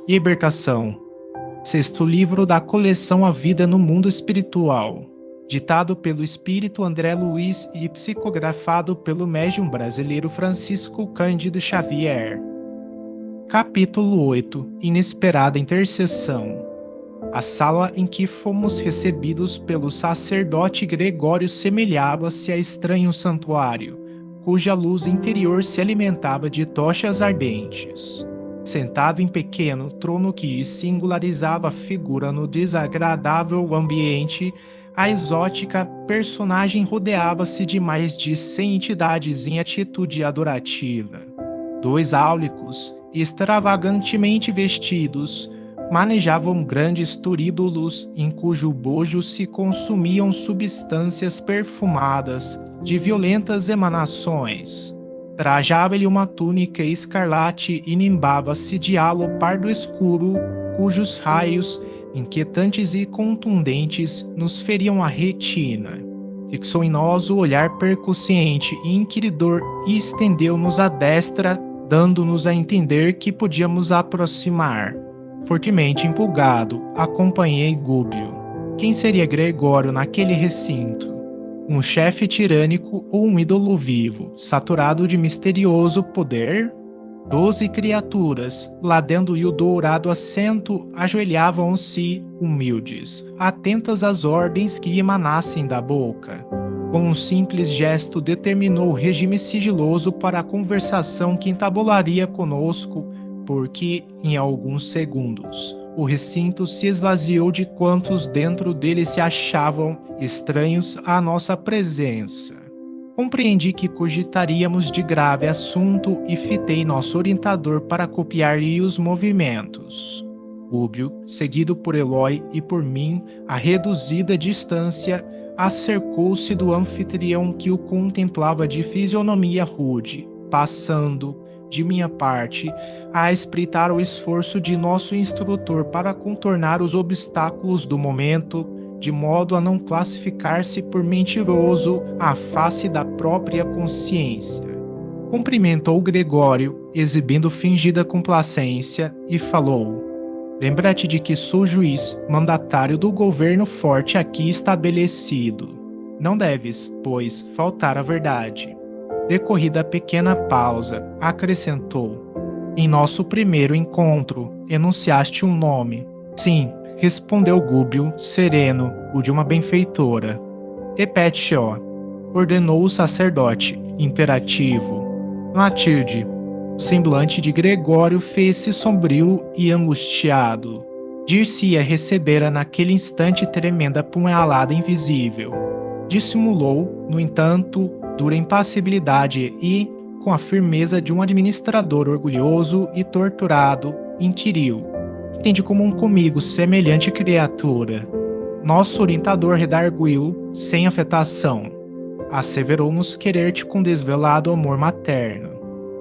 Libertação. Sexto livro da coleção A Vida no Mundo Espiritual. Ditado pelo espírito André Luiz e psicografado pelo médium brasileiro Francisco Cândido Xavier. Capítulo 8. Inesperada intercessão. A sala em que fomos recebidos pelo sacerdote Gregório semelhava-se a estranho santuário, cuja luz interior se alimentava de tochas ardentes. Sentado em pequeno trono que singularizava a figura no desagradável ambiente, a exótica personagem rodeava-se de mais de 100 entidades em atitude adorativa. Dois áulicos, extravagantemente vestidos, manejavam grandes turíbulos em cujo bojo se consumiam substâncias perfumadas de violentas emanações. Trajava-lhe uma túnica escarlate e nimbava-se de halo pardo escuro, cujos raios, inquietantes e contundentes, nos feriam a retina. Fixou em nós o olhar percussiente e inquiridor e estendeu-nos a destra, dando-nos a entender que podíamos aproximar. Fortemente empolgado, acompanhei Gúbio. Quem seria Gregório naquele recinto? Um chefe tirânico ou um ídolo vivo, saturado de misterioso poder? 12 criaturas, ladendo o dourado assento, ajoelhavam-se humildes, atentas às ordens que emanassem da boca. Com um simples gesto determinou o regime sigiloso para a conversação que entabularia conosco, porque, em alguns segundos, o recinto se esvaziou de quantos dentro dele se achavam estranhos à nossa presença. Compreendi que cogitaríamos de grave assunto e fitei nosso orientador para copiar-lhe os movimentos. Rúbio, seguido por Eloy e por mim, a reduzida distância, acercou-se do anfitrião que o contemplava de fisionomia rude, passando, de minha parte, a espreitar o esforço de nosso instrutor para contornar os obstáculos do momento, de modo a não classificar-se por mentiroso à face da própria consciência. Cumprimentou Gregório, exibindo fingida complacência, e falou: "Lembra-te de que sou juiz, mandatário do governo forte aqui estabelecido. Não deves, pois, faltar à verdade." Decorrida a pequena pausa, acrescentou: "Em nosso primeiro encontro, enunciaste um nome." "Sim," respondeu Gúbio, sereno, o de uma benfeitora. "Repete-o," ordenou o sacerdote, imperativo. "Matilde." O semblante de Gregório fez-se sombrio e angustiado. Dir-se-ia recebera naquele instante tremenda punhalada invisível. Dissimulou, no entanto, dura impassibilidade e, com a firmeza de um administrador orgulhoso e torturado, inquiriu: "Tende comum comigo semelhante criatura?" Nosso orientador redarguiu, sem afetação: "Asseverou-nos querer-te com desvelado amor materno."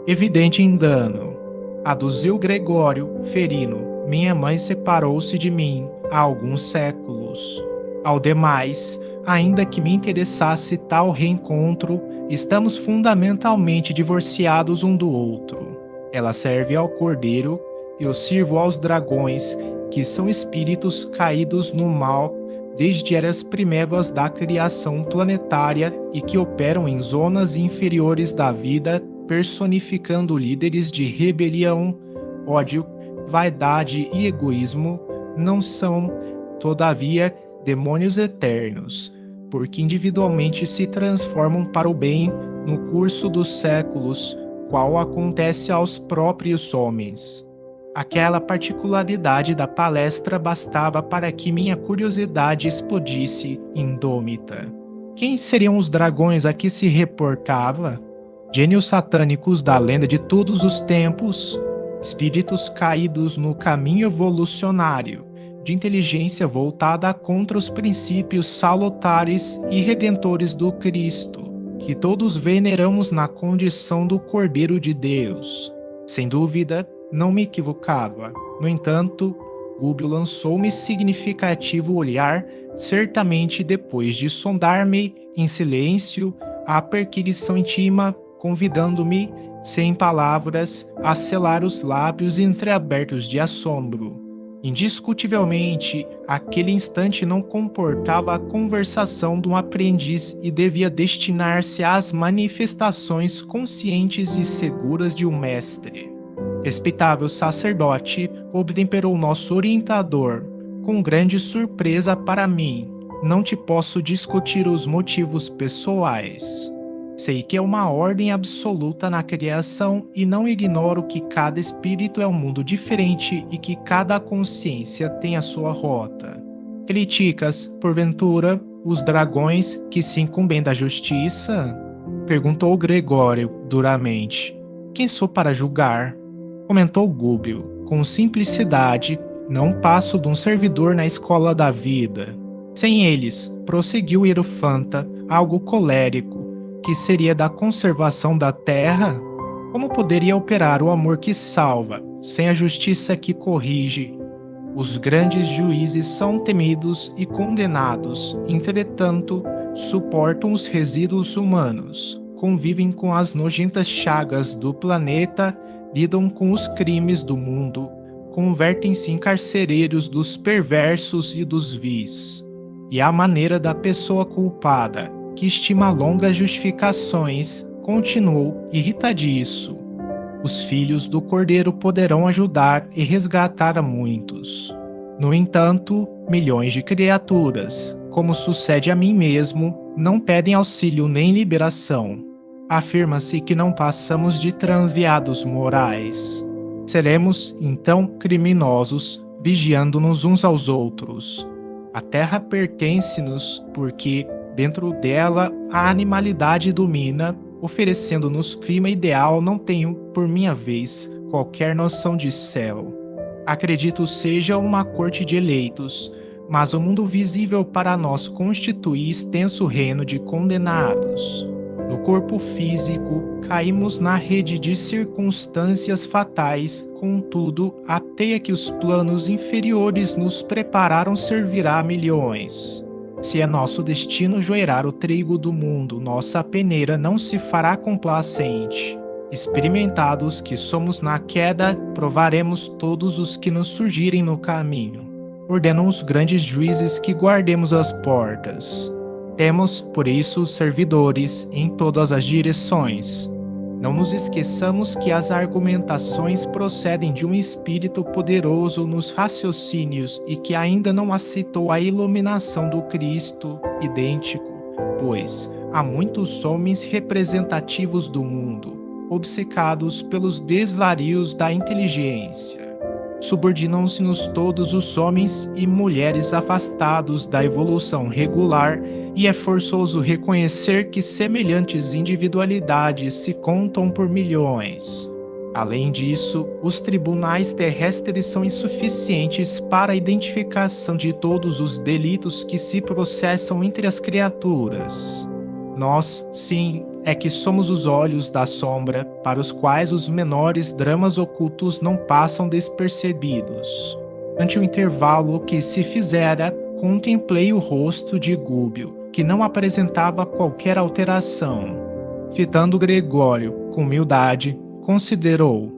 "Evidente engano," aduziu Gregório, ferino. "Minha mãe separou-se de mim há alguns séculos. Ao demais, ainda que me interessasse tal reencontro, estamos fundamentalmente divorciados um do outro. Ela serve ao cordeiro, eu sirvo aos dragões, que são espíritos caídos no mal desde eras primevas da criação planetária e que operam em zonas inferiores da vida, personificando líderes de rebelião, ódio, vaidade e egoísmo. Não são, todavia, demônios eternos, porque individualmente se transformam para o bem no curso dos séculos, qual acontece aos próprios homens." Aquela particularidade da palestra bastava para que minha curiosidade explodisse indômita. Quem seriam os dragões a que se reportava? Gênios satânicos da lenda de todos os tempos? Espíritos caídos no caminho evolucionário, de inteligência voltada contra os princípios salutares e redentores do Cristo, que todos veneramos na condição do Cordeiro de Deus? Sem dúvida, não me equivocava. No entanto, Rúbio lançou-me significativo olhar, certamente depois de sondar-me em silêncio, a perquisição íntima convidando-me, sem palavras, a selar os lábios entreabertos de assombro. Indiscutivelmente, aquele instante não comportava a conversação de um aprendiz e devia destinar-se às manifestações conscientes e seguras de um mestre. Respeitável sacerdote, obtemperou nosso orientador, com grande surpresa para mim. Não te posso discutir os motivos pessoais. Sei que é uma ordem absoluta na criação e não ignoro que cada espírito é um mundo diferente e que cada consciência tem a sua rota. Criticas, porventura, os dragões que se incumbem da justiça? Perguntou Gregório duramente. Quem sou para julgar? Comentou Gúbio, com simplicidade, não passo de um servidor na escola da vida. Sem eles, prosseguiu Hierofanta, algo colérico, que seria da conservação da terra? Como poderia operar o amor que salva, sem a justiça que corrige? Os grandes juízes são temidos e condenados, entretanto, suportam os resíduos humanos, convivem com as nojentas chagas do planeta, lidam com os crimes do mundo, convertem-se em carcereiros dos perversos e dos vis. E à maneira da pessoa culpada, que estima longas justificações, continuou irritadiço. Os filhos do Cordeiro poderão ajudar e resgatar a muitos. No entanto, milhões de criaturas, como sucede a mim mesmo, não pedem auxílio nem liberação. Afirma-se que não passamos de transviados morais. Seremos, então, criminosos, vigiando-nos uns aos outros. A terra pertence-nos porque, dentro dela, a animalidade domina, oferecendo-nos clima ideal. Não tenho, por minha vez, qualquer noção de céu. Acredito seja uma corte de eleitos, mas o mundo visível para nós constitui extenso reino de condenados. No corpo físico, caímos na rede de circunstâncias fatais, contudo, a teia que os planos inferiores nos prepararam servirá a milhões. Se é nosso destino joerar o trigo do mundo, nossa peneira não se fará complacente. Experimentados que somos na queda, provaremos todos os que nos surgirem no caminho. Ordenam os grandes juízes que guardemos as portas. Temos, por isso, servidores em todas as direções. Não nos esqueçamos que as argumentações procedem de um espírito poderoso nos raciocínios e que ainda não aceitou a iluminação do Cristo idêntico, pois há muitos homens representativos do mundo, obcecados pelos desvarios da inteligência. Subordinam-se-nos todos os homens e mulheres afastados da evolução regular, e é forçoso reconhecer que semelhantes individualidades se contam por milhões. Além disso, os tribunais terrestres são insuficientes para a identificação de todos os delitos que se processam entre as criaturas. Nós, sim, é que somos os olhos da sombra, para os quais os menores dramas ocultos não passam despercebidos. Ante o intervalo que se fizera, contemplei o rosto de Gúbio, que não apresentava qualquer alteração. Fitando Gregório, com humildade, considerou: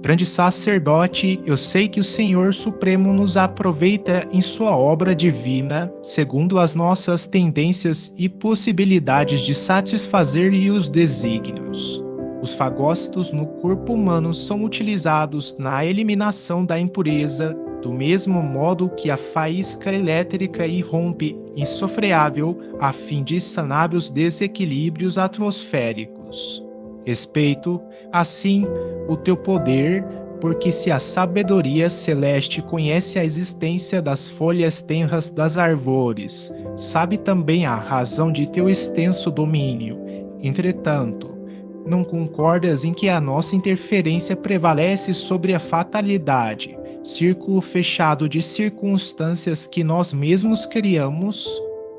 grande sacerdote, eu sei que o Senhor Supremo nos aproveita em sua obra divina, segundo as nossas tendências e possibilidades de satisfazer-lhe os desígnios. Os fagócitos no corpo humano são utilizados na eliminação da impureza, do mesmo modo que a faísca elétrica irrompe insofreável a fim de sanar os desequilíbrios atmosféricos. Respeito, assim, o teu poder, porque se a sabedoria celeste conhece a existência das folhas tenras das árvores, sabe também a razão de teu extenso domínio. Entretanto, não concordas em que a nossa interferência prevalece sobre a fatalidade, círculo fechado de circunstâncias que nós mesmos criamos?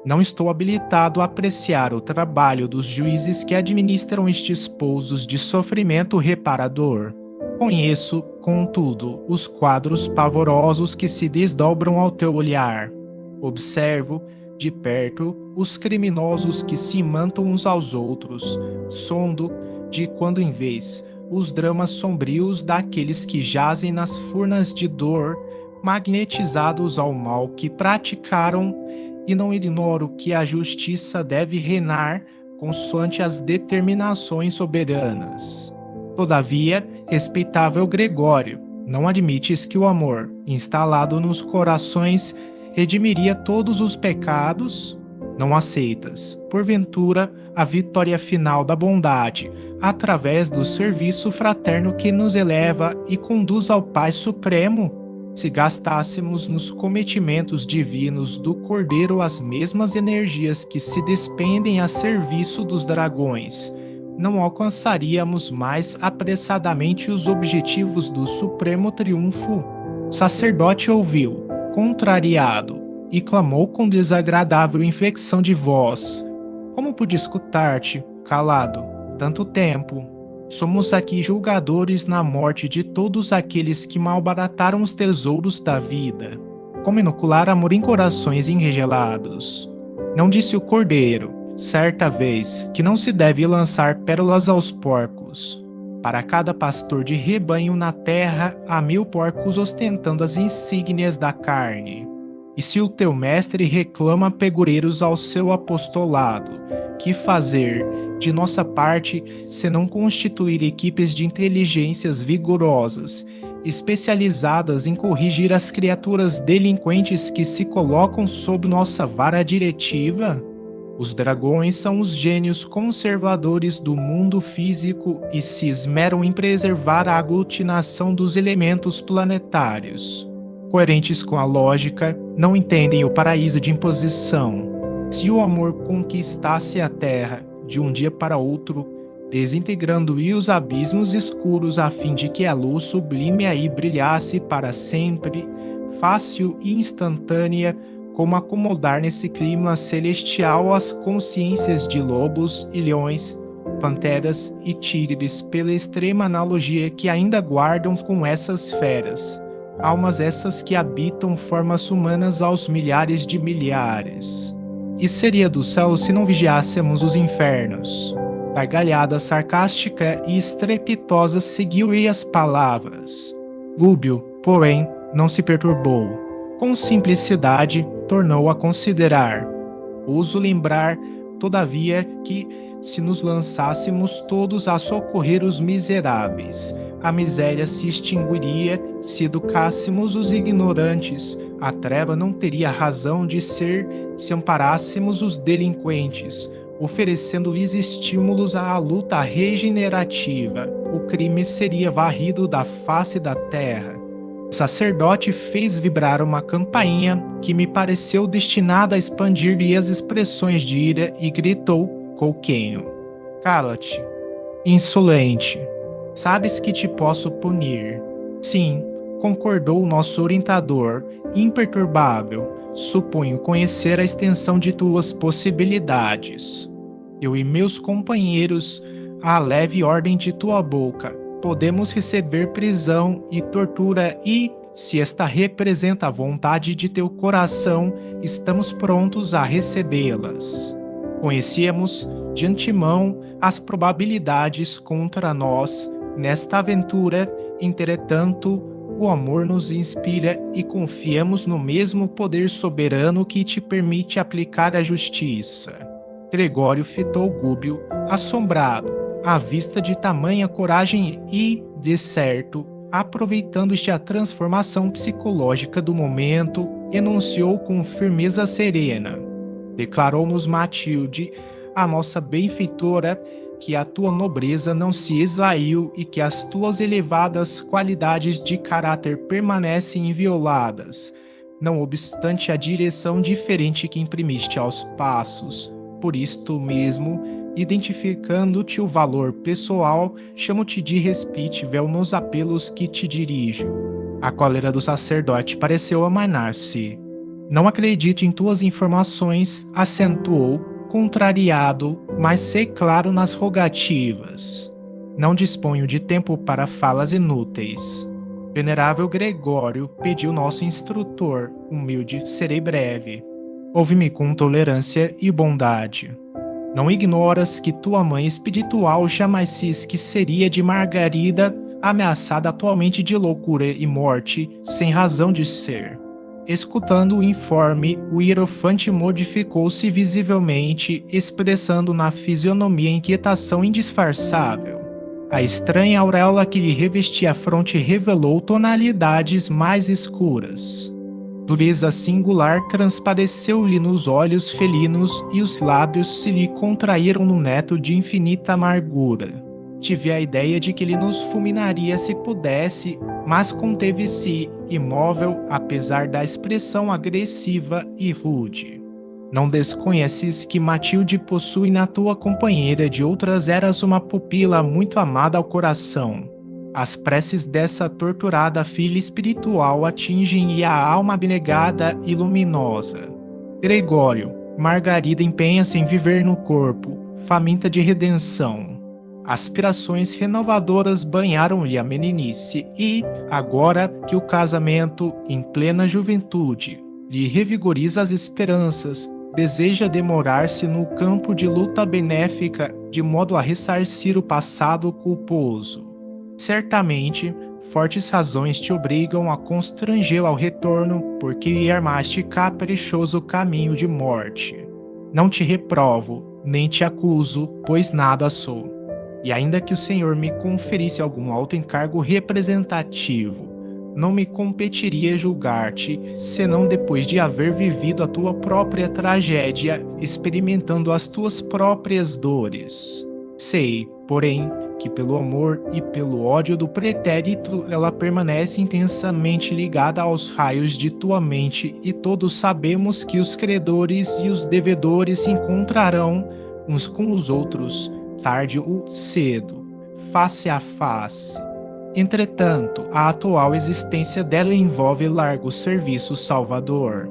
Não estou habilitado a apreciar o trabalho dos juízes que administram estes pousos de sofrimento reparador. Conheço, contudo, os quadros pavorosos que se desdobram ao teu olhar. Observo, de perto, os criminosos que se imantam uns aos outros. Sondo, de quando em vez, os dramas sombrios daqueles que jazem nas furnas de dor, magnetizados ao mal que praticaram, e não ignoro que a justiça deve reinar consoante as determinações soberanas. Todavia, respeitável Gregório, não admites que o amor, instalado nos corações, redimiria todos os pecados? Não aceitas, porventura, a vitória final da bondade, através do serviço fraterno que nos eleva e conduz ao Pai Supremo? Se gastássemos nos cometimentos divinos do Cordeiro as mesmas energias que se despendem a serviço dos dragões, não alcançaríamos mais apressadamente os objetivos do supremo triunfo? O sacerdote ouviu, contrariado, e clamou com desagradável inflexão de voz: Como pude escutar-te, calado, tanto tempo? Somos aqui julgadores na morte de todos aqueles que malbarataram os tesouros da vida. Como inocular amor em corações enregelados? Não disse o cordeiro, certa vez, que não se deve lançar pérolas aos porcos? Para cada pastor de rebanho na terra há 1000 porcos ostentando as insígnias da carne. E se o teu mestre reclama pegureiros ao seu apostolado, que fazer, de nossa parte, senão constituir equipes de inteligências vigorosas, especializadas em corrigir as criaturas delinquentes que se colocam sob nossa vara diretiva? Os dragões são os gênios conservadores do mundo físico e se esmeram em preservar a aglutinação dos elementos planetários. Coerentes com a lógica, não entendem o paraíso de imposição. Se o amor conquistasse a Terra de um dia para outro, desintegrando-lhe os abismos escuros a fim de que a luz sublime aí brilhasse para sempre, fácil e instantânea, como acomodar nesse clima celestial as consciências de lobos e leões, panteras e tigres pela extrema analogia que ainda guardam com essas feras, almas essas que habitam formas humanas aos milhares de milhares. E seria do céu se não vigiássemos os infernos. Gargalhada sarcástica e estrepitosa seguiu-lhe as palavras. Gúbio, porém, não se perturbou. Com simplicidade, tornou a considerar. Ouso lembrar, todavia, que, se nos lançássemos todos a socorrer os miseráveis, a miséria se extinguiria. Se educássemos os ignorantes, a treva não teria razão de ser. Se amparássemos os delinquentes, oferecendo-lhes estímulos à luta regenerativa, o crime seria varrido da face da terra. O sacerdote fez vibrar uma campainha que me pareceu destinada a expandir-lhe as expressões de ira e gritou, colquenho: Cala-te, insolente! Sabes que te posso punir. Sim, concordou o nosso orientador, imperturbável. Suponho conhecer a extensão de tuas possibilidades. Eu e meus companheiros, à leve ordem de tua boca, podemos receber prisão e tortura e, se esta representa a vontade de teu coração, estamos prontos a recebê-las. Conhecíamos, de antemão, as probabilidades contra nós nesta aventura, entretanto, o amor nos inspira e confiamos no mesmo poder soberano que te permite aplicar a justiça. Gregório fitou Gúbio, assombrado, à vista de tamanha coragem e, de certo, aproveitando-se a transformação psicológica do momento, enunciou com firmeza serena. Declarou-nos Matilde, a nossa benfeitora, que a tua nobreza não se esvaiu e que as tuas elevadas qualidades de caráter permanecem invioladas, não obstante a direção diferente que imprimiste aos passos. Por isto mesmo, identificando-te o valor pessoal, chamo-te de respeitável nos apelos que te dirijo. A cólera do sacerdote pareceu amainar-se. Não acredito em tuas informações, acentuou, contrariado, mas sei claro nas rogativas. Não disponho de tempo para falas inúteis. Venerável Gregório, pediu nosso instrutor, humilde, serei breve. Ouve-me com tolerância e bondade. Não ignoras que tua mãe espiritual jamais se esqueceria de Margarida, ameaçada atualmente de loucura e morte, sem razão de ser. Escutando o informe, o hierofante modificou-se visivelmente, expressando na fisionomia inquietação indisfarçável. A estranha auréola que lhe revestia a fronte revelou tonalidades mais escuras. Dureza singular transpareceu-lhe nos olhos felinos e os lábios se lhe contraíram num neto de infinita amargura. Tive a ideia de que ele nos fulminaria se pudesse, mas conteve-se imóvel apesar da expressão agressiva e rude. Não desconheces que Matilde possui na tua companheira de outras eras uma pupila muito amada ao coração. As preces dessa torturada filha espiritual atingem-lhe a alma abnegada e luminosa. Gregório, Margarida empenha-se em viver no corpo, faminta de redenção. Aspirações renovadoras banharam-lhe a meninice e, agora que o casamento, em plena juventude, lhe revigoriza as esperanças, deseja demorar-se no campo de luta benéfica de modo a ressarcir o passado culposo. Certamente, fortes razões te obrigam a constrangê-lo ao retorno, porque lhe armaste caprichoso caminho de morte. Não te reprovo, nem te acuso, pois nada sou. E ainda que o Senhor me conferisse algum alto encargo representativo, não me competiria julgar-te, senão depois de haver vivido a tua própria tragédia, experimentando as tuas próprias dores. Sei, porém, que pelo amor e pelo ódio do pretérito ela permanece intensamente ligada aos raios de tua mente, e todos sabemos que os credores e os devedores se encontrarão uns com os outros, tarde ou cedo, face a face. Entretanto, a atual existência dela envolve largo serviço salvador.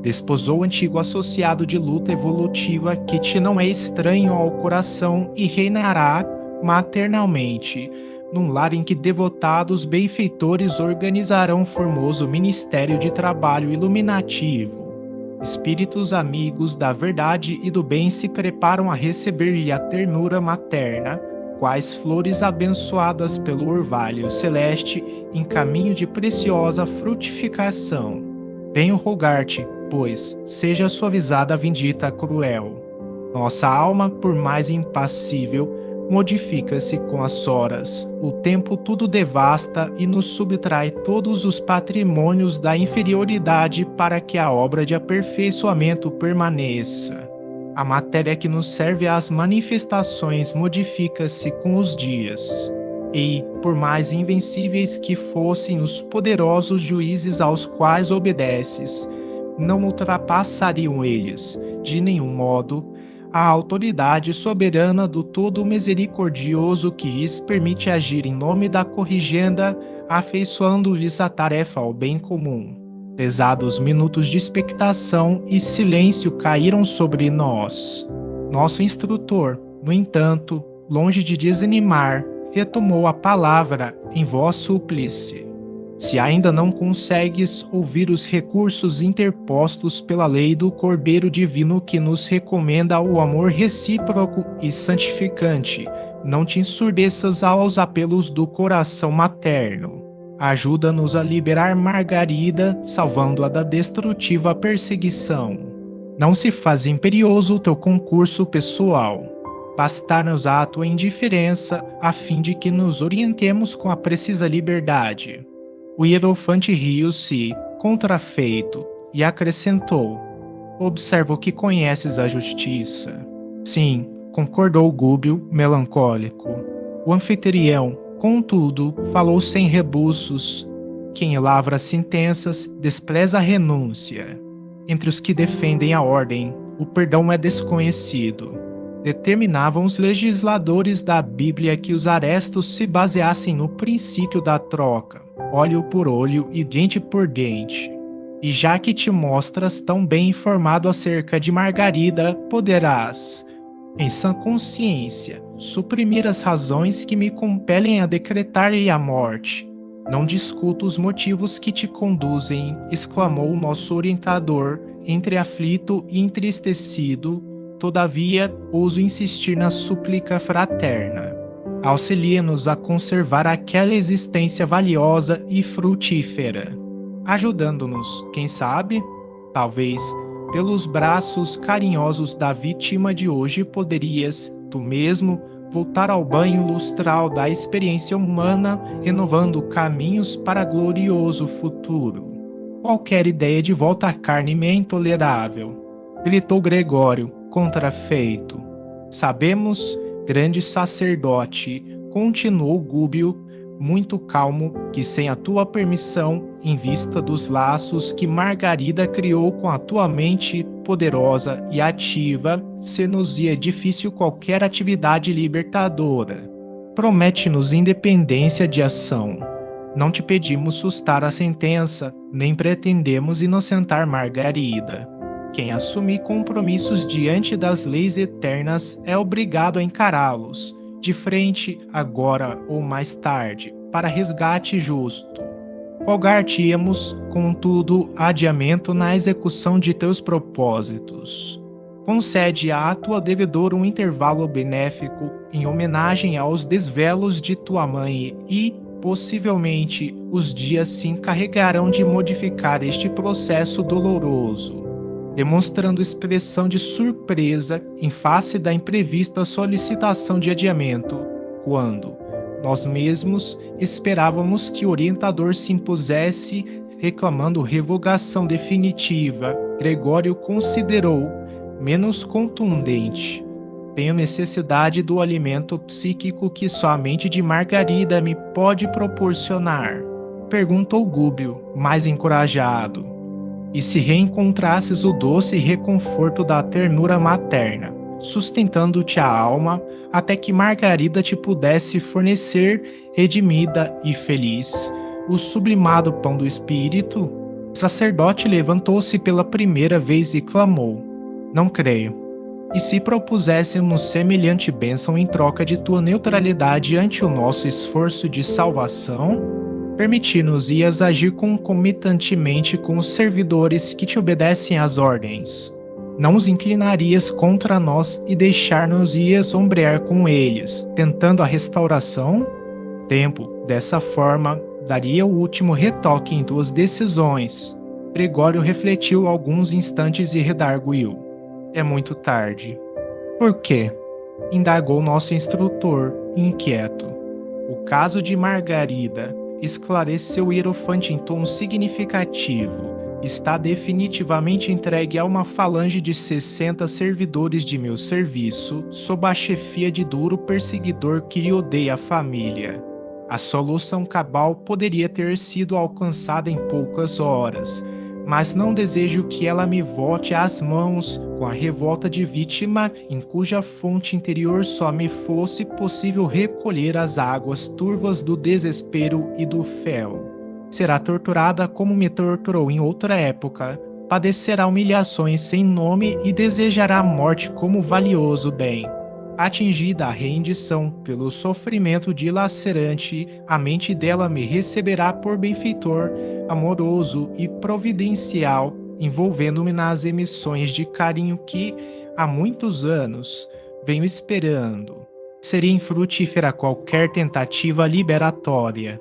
Desposou o antigo associado de luta evolutiva que te não é estranho ao coração e reinará maternalmente, num lar em que devotados benfeitores organizarão um formoso ministério de trabalho iluminativo. Espíritos amigos da verdade e do bem se preparam a receber-lhe a ternura materna, quais flores abençoadas pelo orvalho celeste em caminho de preciosa frutificação. Venho rogar-te, pois, seja suavizada a vindita cruel. Nossa alma, por mais impassível, modifica-se com as horas, o tempo tudo devasta e nos subtrai todos os patrimônios da inferioridade para que a obra de aperfeiçoamento permaneça. A matéria que nos serve às manifestações modifica-se com os dias. E, por mais invencíveis que fossem os poderosos juízes aos quais obedeces, não ultrapassariam eles, de nenhum modo, a autoridade soberana do Todo Misericordioso que lhes permite agir em nome da corrigenda, afeiçoando-lhes a tarefa ao bem comum. Pesados minutos de expectação e silêncio caíram sobre nós. Nosso instrutor, no entanto, longe de desanimar, retomou a palavra em voz súplice. Se ainda não consegues ouvir os recursos interpostos pela lei do Cordeiro Divino que nos recomenda o amor recíproco e santificante, não te ensurdeças aos apelos do coração materno. Ajuda-nos a liberar Margarida, salvando-a da destrutiva perseguição. Não se faz imperioso o teu concurso pessoal. Bastar-nos a tua indiferença, a fim de que nos orientemos com a precisa liberdade. O hierofante riu-se, contrafeito, e acrescentou: observo que conheces a justiça. Sim, concordou Gúbio, melancólico. O anfitrião, contudo, falou sem rebuços. Quem lavra sentenças despreza a renúncia. Entre os que defendem a ordem, o perdão é desconhecido. Determinavam os legisladores da Bíblia que os arestos se baseassem no princípio da troca, olho por olho e dente por dente. E já que te mostras tão bem informado acerca de Margarida, poderás, em sã consciência, suprimir as razões que me compelem a decretar-lhe a morte. Não discuto os motivos que te conduzem, exclamou o nosso orientador, entre aflito e entristecido. Todavia, ouso insistir na súplica fraterna. Auxilia-nos a conservar aquela existência valiosa e frutífera, ajudando-nos, quem sabe, talvez, pelos braços carinhosos da vítima de hoje poderias, tu mesmo, voltar ao banho lustral da experiência humana, renovando caminhos para glorioso futuro. Qualquer ideia de volta à carne me é intolerável, gritou Gregório, contrafeito. Sabemos, grande sacerdote, continuou Gúbio, muito calmo, que sem a tua permissão, em vista dos laços que Margarida criou com a tua mente poderosa e ativa, ser-nos-ia difícil qualquer atividade libertadora. Promete-nos independência de ação. Não te pedimos sustar a sentença, nem pretendemos inocentar Margarida. Quem assume compromissos diante das leis eternas é obrigado a encará-los, de frente, agora ou mais tarde, para resgate justo. Rogar-te-emos, contudo, adiamento na execução de teus propósitos. Concede à tua devedora um intervalo benéfico em homenagem aos desvelos de tua mãe e, possivelmente, os dias se encarregarão de modificar este processo doloroso, demonstrando expressão de surpresa em face da imprevista solicitação de adiamento, quando nós mesmos esperávamos que o orientador se impusesse reclamando revogação definitiva. Gregório considerou menos contundente. Tenho necessidade do alimento psíquico que só a mente de Margarida me pode proporcionar, perguntou Gúbio, mais encorajado. E se reencontrasses o doce reconforto da ternura materna, sustentando-te a alma, até que Margarida te pudesse fornecer, redimida e feliz, o sublimado pão do espírito? O sacerdote levantou-se pela primeira vez e clamou: não creio. E se propuséssemos semelhante bênção em troca de tua neutralidade ante o nosso esforço de salvação? Permitir-nos-ias agir concomitantemente com os servidores que te obedecem às ordens. Não os inclinarias contra nós e deixar-nos-ias ombrear com eles, tentando a restauração? Tempo, dessa forma, daria o último retoque em tuas decisões. Gregório refletiu alguns instantes e redarguiu: é muito tarde. Por quê? Indagou nosso instrutor, inquieto. O caso de Margarida, esclareceu o hierofante em tom significativo, está definitivamente entregue a uma falange de 60 servidores de meu serviço, sob a chefia de duro perseguidor que lhe odeia a família. A solução cabal poderia ter sido alcançada em poucas horas, mas não desejo que ela me volte às mãos com a revolta de vítima em cuja fonte interior só me fosse possível recolher as águas turvas do desespero e do fel. Será torturada como me torturou em outra época, padecerá humilhações sem nome e desejará a morte como valioso bem. Atingida a rendição pelo sofrimento dilacerante, a mente dela me receberá por benfeitor, amoroso e providencial, envolvendo-me nas emissões de carinho que, há muitos anos, venho esperando. Seria infrutífera qualquer tentativa liberatória.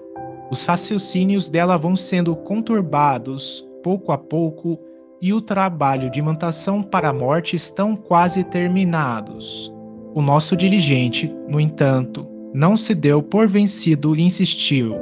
Os raciocínios dela vão sendo conturbados, pouco a pouco, e o trabalho de imantação para a morte estão quase terminados. O nosso dirigente, no entanto, não se deu por vencido e insistiu: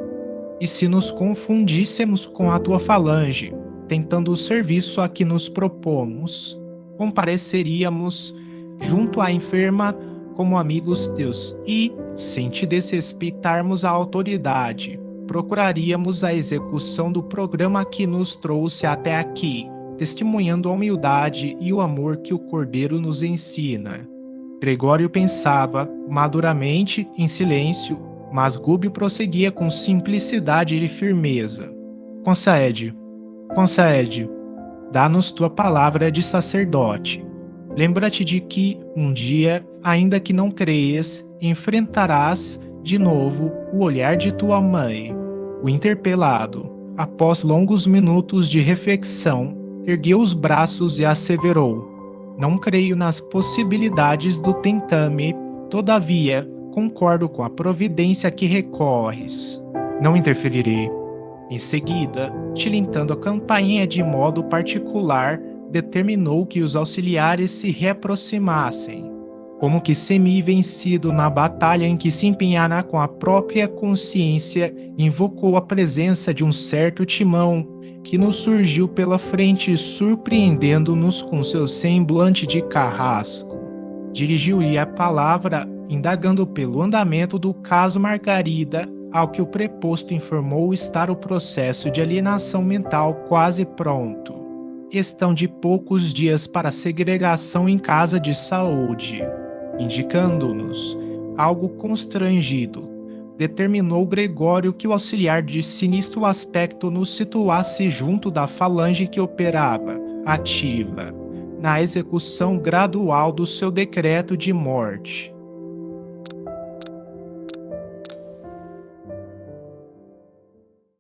e se nos confundíssemos com a tua falange, tentando o serviço a que nos propomos, compareceríamos junto à enferma como amigos teus e, sem te desrespeitarmos a autoridade, procuraríamos a execução do programa que nos trouxe até aqui, testemunhando a humildade e o amor que o Cordeiro nos ensina. Gregório pensava, maduramente, em silêncio, mas Gúbio prosseguia com simplicidade e firmeza. Concede, dá-nos tua palavra de sacerdote. Lembra-te de que, um dia, ainda que não creias, enfrentarás, de novo, o olhar de tua mãe. O interpelado, após longos minutos de reflexão, ergueu os braços e asseverou: Não creio nas possibilidades do tentame, todavia, concordo com a providência a que recorres. Não interferirei. Em seguida, tilintando a campainha de modo particular, determinou que os auxiliares se reaproximassem. Como que semi-vencido na batalha em que se empenhara com a própria consciência, invocou a presença de um certo Timão, que nos surgiu pela frente, surpreendendo-nos com seu semblante de carrasco. Dirigiu-lhe a palavra, indagando pelo andamento do caso Margarida, ao que o preposto informou estar o processo de alienação mental quase pronto. Questão de poucos dias para segregação em casa de saúde. Indicando-nos algo constrangido, determinou Gregório que o auxiliar de sinistro aspecto nos situasse junto da falange que operava, ativa, na execução gradual do seu decreto de morte.